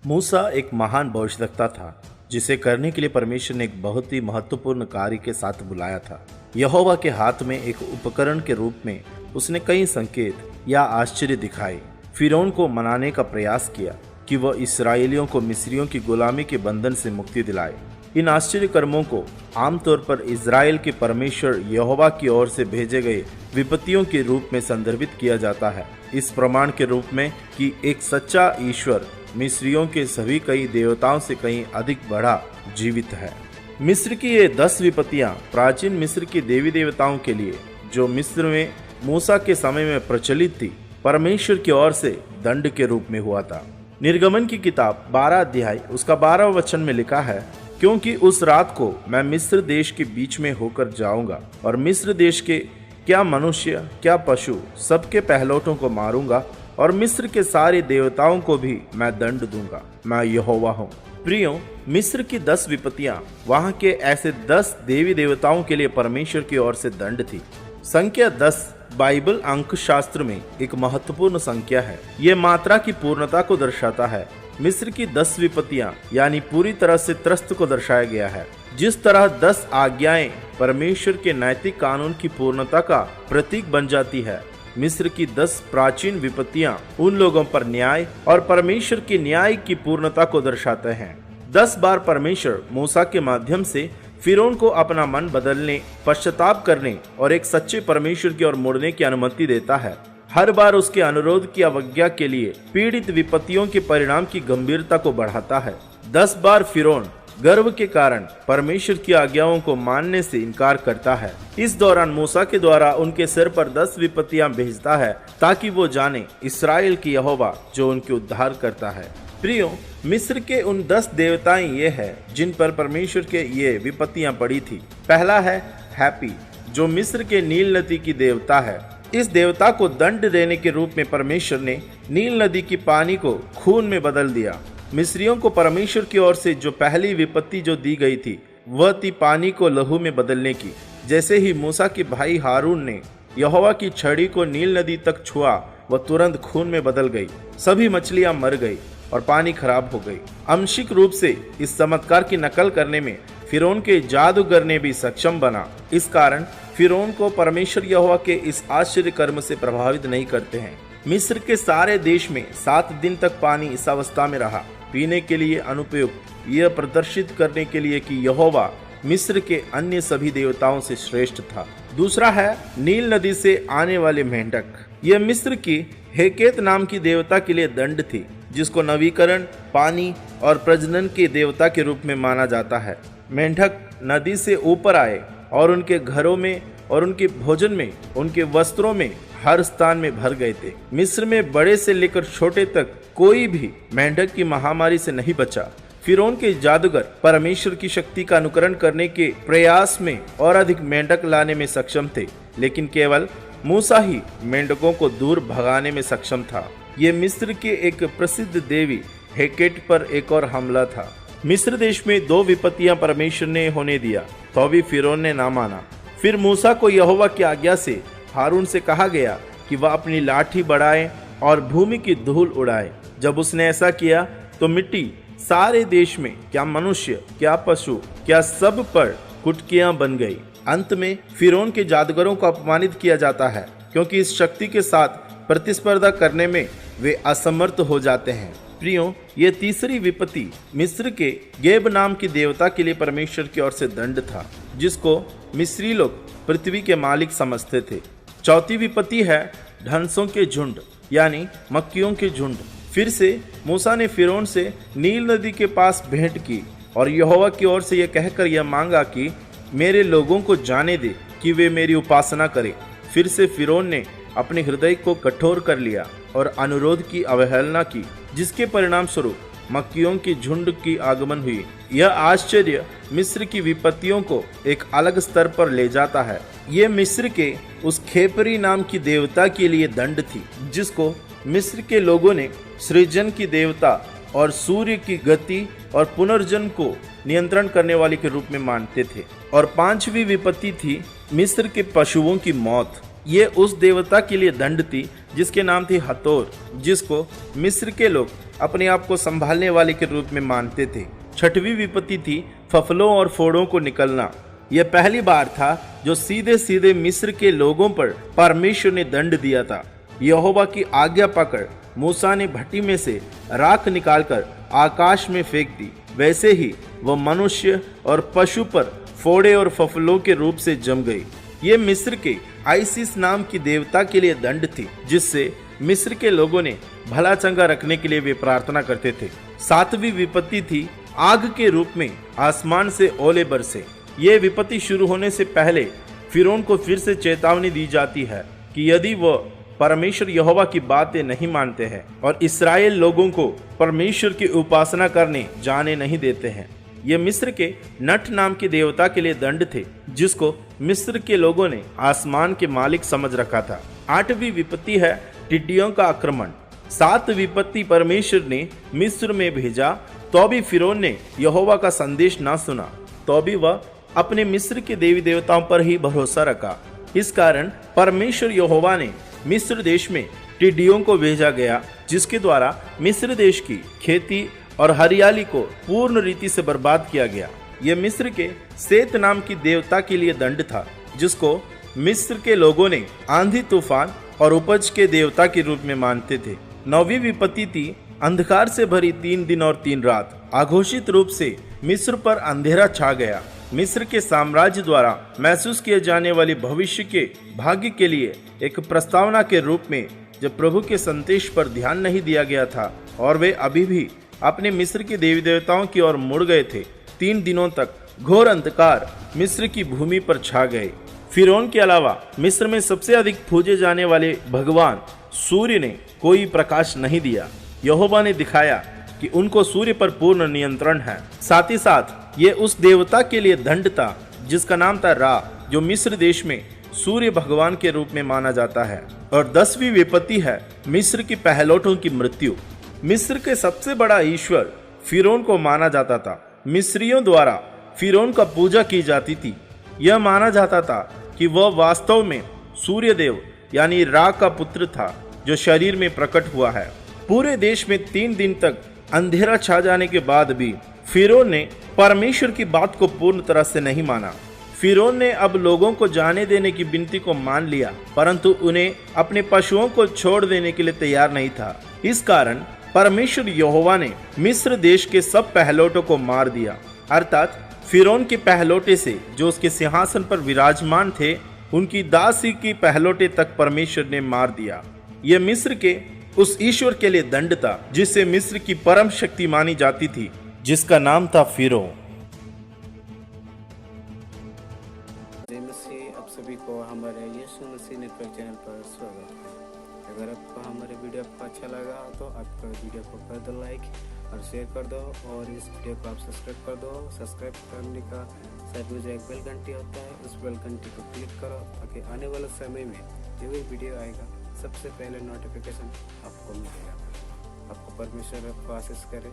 मूसा एक महान भविष्यवक्ता था जिसे करने के लिए परमेश्वर ने एक बहुत ही महत्वपूर्ण कार्य के साथ बुलाया था। यहोवा के हाथ में एक उपकरण के रूप में उसने कई संकेत या आश्चर्य दिखाए, फिरौन को मनाने का प्रयास किया कि वह इसराइलियों को मिस्रियों की गुलामी के बंधन से मुक्ति दिलाए। इन आश्चर्य कर्मों को आमतौर पर इज़राइल के परमेश्वर यहोवा की ओर से भेजे गए विपत्तियों के रूप में संदर्भित किया जाता है, इस प्रमाण के रूप में कि एक सच्चा ईश्वर मिस्रियों के सभी कई देवताओं से कहीं अधिक बड़ा जीवित है। मिस्र की ये 10 विपत्तियां प्राचीन मिस्र के देवी देवताओं के लिए, जो मिस्र में मूसा के समय में प्रचलित थी, परमेश्वर की ओर से दंड के रूप में हुआ था। निर्गमन की किताब 12 अध्याय उसका 12वां वचन में लिखा है, क्योंकि उस रात को मैं मिस्र देश के बीच में होकर जाऊंगा और मिस्र देश के क्या मनुष्य क्या पशु सबके पहलौठों को मारूंगा और मिस्र के सारे देवताओं को भी मैं दंड दूंगा। मैं यहोवा हूँ। प्रियो, मिस्र की 10 विपत्तियां वहां के ऐसे 10 देवी देवताओं के लिए परमेश्वर की ओर से दंड थी। संख्या 10 बाइबल अंक शास्त्र में एक महत्वपूर्ण संख्या है। ये मात्रा की पूर्णता को दर्शाता है। मिस्र की 10 विपत्तियां यानी पूरी तरह से त्रस्त को दर्शाया गया है। जिस तरह 10 आज्ञाएं परमेश्वर के नैतिक कानून की पूर्णता का प्रतीक बन जाती है, मिस्र की 10 प्राचीन विपत्तियां उन लोगों पर न्याय और परमेश्वर के न्याय की पूर्णता को दर्शाते हैं। 10 बार परमेश्वर मूसा के माध्यम से फिरौन को अपना मन बदलने, पश्चाताप करने और एक सच्चे परमेश्वर की ओर मुड़ने की अनुमति देता है। हर बार उसके अनुरोध की अवज्ञा के लिए पीड़ित विपत्तियों के परिणाम की गंभीरता को बढ़ाता है। 10 बार फिरौन गर्व के कारण परमेश्वर की आज्ञाओं को मानने से इनकार करता है। इस दौरान मूसा के द्वारा उनके सिर पर 10 विपत्तियां भेजता है ताकि वो जाने इस्राएल की यहोवा जो उनके उद्धार करता है। प्रियो, मिस्र के उन 10 देवताएं ये है जिन पर परमेश्वर के ये विपत्तियां पड़ी थी। पहला है हैप्पी, जो मिस्र के नील नदी की देवता है। इस देवता को दंड देने के रूप में परमेश्वर ने नील नदी की पानी को खून में बदल दिया। मिस्रियों को परमेश्वर की ओर से जो पहली विपत्ति जो दी गई थी वह थी पानी को लहू में बदलने की। जैसे ही मूसा के भाई हारून ने यहोवा की छड़ी को नील नदी तक छुआ, वह तुरंत खून में बदल गई। सभी मछलियां मर गई और पानी खराब हो गई। आंशिक रूप से इस चमत्कार की नकल करने में फिरौन के जादूगर ने भी सक्षम बना। इस कारण फिरौन को परमेश्वर यहोवा के इस आश्चर्य कर्म से प्रभावित नहीं करते हैं। मिस्र के सारे देश में 7 दिन तक पानी इस अवस्था में रहा, पीने के लिए अनुपयुक्त, यह प्रदर्शित करने के लिए कि यहोवा मिस्र के अन्य सभी देवताओं से श्रेष्ठ था। दूसरा है नील नदी से आने वाले मेंढक। यह मिस्र की हेकेत नाम की देवता के लिए दंड थी, जिसको नवीकरण, पानी और प्रजनन के देवता के रूप में माना जाता है। मेंढक नदी से ऊपर आए और उनके घरों में और उनके भोजन में, उनके वस्त्रों में, हर स्थान में भर गए थे। मिस्र में बड़े से लेकर छोटे तक कोई भी मेंढक की महामारी से नहीं बचा। फिरौन के जादूगर परमेश्वर की शक्ति का अनुकरण करने के प्रयास में और अधिक मेंढक लाने में सक्षम थे, लेकिन केवल मूसा ही मेंढकों को दूर भगाने में सक्षम था। ये मिस्र के एक प्रसिद्ध देवी हेकेट पर एक और हमला था। मिस्र देश में 2 विपत्तियां परमेश्वर ने होने दिया, तो भी फिरौन ने ना माना। फिर मूसा को यहोवा की आज्ञा से हारून से कहा गया कि वह अपनी लाठी बढ़ाए और भूमि की धूल उड़ाए। जब उसने ऐसा किया तो मिट्टी सारे देश में, क्या मनुष्य क्या पशु क्या सब पर कुटकियां बन गई। अंत में फिरौन के जादूगरों को अपमानित किया जाता है, क्योंकि इस शक्ति के साथ प्रतिस्पर्धा करने में वे असमर्थ हो जाते हैं। प्रियो, ये तीसरी विपत्ति मिस्र के गेब नाम की देवता के लिए परमेश्वर की ओर से दंड था, जिसको मिस्री लोग पृथ्वी के मालिक समझते थे। चौथी विपत्ति है ढंसों के झुंड यानी मक्खियों के झुंड। फिर से मूसा ने फिरौन से नील नदी के पास भेंट की और यहोवा की ओर से यह कहकर यह मांगा कि मेरे लोगों को जाने दे कि वे मेरी उपासना करें। फिर से फिरौन ने अपने हृदय को कठोर कर लिया और अनुरोध की अवहेलना की, जिसके परिणाम स्वरूप मक्खियों की झुंड की आगमन हुई। यह आश्चर्य मिस्र की विपत्तियों को एक अलग स्तर पर ले जाता है। ये मिस्र के उस खेपरी नाम की देवता के लिए दंड थी, जिसको मिस्र के लोगों ने सृजन की देवता और सूर्य की गति और पुनर्जन्म को नियंत्रण करने वाले के रूप में मानते थे। और 5वीं विपत्ति थी मिस्र के पशुओं की मौत। ये उस देवता के लिए दंड थी जिसके नाम थी हतोर, जिसको मिस्र के लोग अपने आप को संभालने वाले के रूप में मानते थे। छठवीं विपत्ति थी फफलों और फोड़ों को निकलना। यह पहली बार था जो सीधे सीधे मिस्र के लोगों पर परमेश्वर ने दंड दिया था। यहोवा की आज्ञा पाकर मूसा ने भट्टी में से राख निकालकर आकाश में फेंक दी। वैसे ही वह मनुष्य और पशु पर फोड़े और फफलों के रूप से जम गई। ये मिस्र के आइसिस नाम की देवता के लिए दंड थी, जिससे मिस्र के लोगों ने भला चंगा रखने के लिए वे प्रार्थना करते थे। सातवीं विपत्ति थी आग के रूप में आसमान से ओले बरसे। ये विपत्ति शुरू होने से पहले फिरौन को फिर से चेतावनी दी जाती है कि यदि वह परमेश्वर यहोवा की बातें नहीं मानते हैं और इस्राएल लोगों को परमेश्वर की उपासना करने जाने नहीं देते हैं। ये मिस्र के नट नाम के देवता के लिए दंड थे, जिसको मिस्र के लोगों ने आसमान के मालिक समझ रखा था। आठवीं विपत्ति है टिड्डियों का आक्रमण। सात विपत्ति परमेश्वर ने मिस्र में भेजा, तो भी फिरौन ने यहोवा का संदेश ना सुना, तो भी वह अपने मिस्र के देवी देवताओं पर ही भरोसा रखा। इस कारण परमेश्वर यहोवा ने मिस्र देश में टिड्डियों को भेजा गया, जिसके द्वारा मिस्र देश की खेती और हरियाली को पूर्ण रीति से बर्बाद किया गया। यह मिस्र के सेत नाम की देवता के लिए दंड था, जिसको मिस्र के लोगों ने आंधी तूफान और उपज के देवता के रूप में मानते थे। नौवीं विपत्ति थी अंधकार से भरी 3 दिन और 3 रात। अघोषित रूप से मिस्र पर अंधेरा छा गया। मिस्र के साम्राज्य द्वारा महसूस किए जाने वाली भविष्य के भाग्य के लिए एक प्रस्तावना के रूप में जब प्रभु के संदेश पर ध्यान नहीं दिया गया था और वे अभी भी अपने मिस्र के देवी देवताओं की ओर मुड़ गए थे, 3 दिनों तक घोर अंधकार मिस्र की भूमि पर छा गए। फिरौन के अलावा मिस्र में सबसे अधिक पूजे जाने वाले भगवान सूर्य ने कोई प्रकाश नहीं दिया। यहोवा ने दिखाया कि उनको सूर्य पर पूर्ण नियंत्रण है। साथ ही साथ ये उस देवता के लिए दंड था जिसका नाम था रा, जो मिस्र देश में सूर्य भगवान के रूप में माना जाता है। और 10वीं विपत्ति है मिस्र की पहलौठों की मृत्यु। मिस्र के सबसे बड़ा ईश्वर फिरौन को माना जाता था। मिस्रियों द्वारा फिरौन का पूजा की जाती थी। यह माना जाता था कि वह वास्तव में सूर्य देव यानी रा का पुत्र था, जो शरीर में प्रकट हुआ है। पूरे देश में 3 दिन तक अंधेरा छा जाने के बाद भी फिरौन ने परमेश्वर की बात को पूर्ण तरह से नहीं माना। फिरौन ने अब लोगों को जाने देने की विनती को मान लिया, परंतु उन्हें अपने पशुओं को छोड़ देने के लिए तैयार नहीं था। इस कारण परमेश्वर यहोवा ने मिस्र देश के सब पहलौठों को मार दिया, अर्थात फिरौन के पहलौठे से जो उसके सिंहासन पर विराजमान थे, उनकी दासी की पहलौठे तक परमेश्वर ने मार दिया। यह मिस्र के उस ईश्वर के लिए दंड था जिसे मिस्र की परम शक्ति मानी जाती थी, जिसका नाम था फिरौन। जय मसीह, आप सभी को हमारे यीशु मसीह नेटवर्क चैनल पर स्वागत है। अगर आपको हमारे वीडियो अच्छा लगा तो आपका वीडियो को कर दो लाइक और शेयर कर दो, और इस वीडियो को आप सब्सक्राइब कर दो। सब्सक्राइब करने का साइड में जो एक बेल घंटी होता है, उस बेल घंटी को क्लिक करो ताकि आने वाले समय में जो भी वीडियो आएगा सबसे पहले नोटिफिकेशन आपको मिलेगा। आपको परमेश्वर आपको आशीष करे।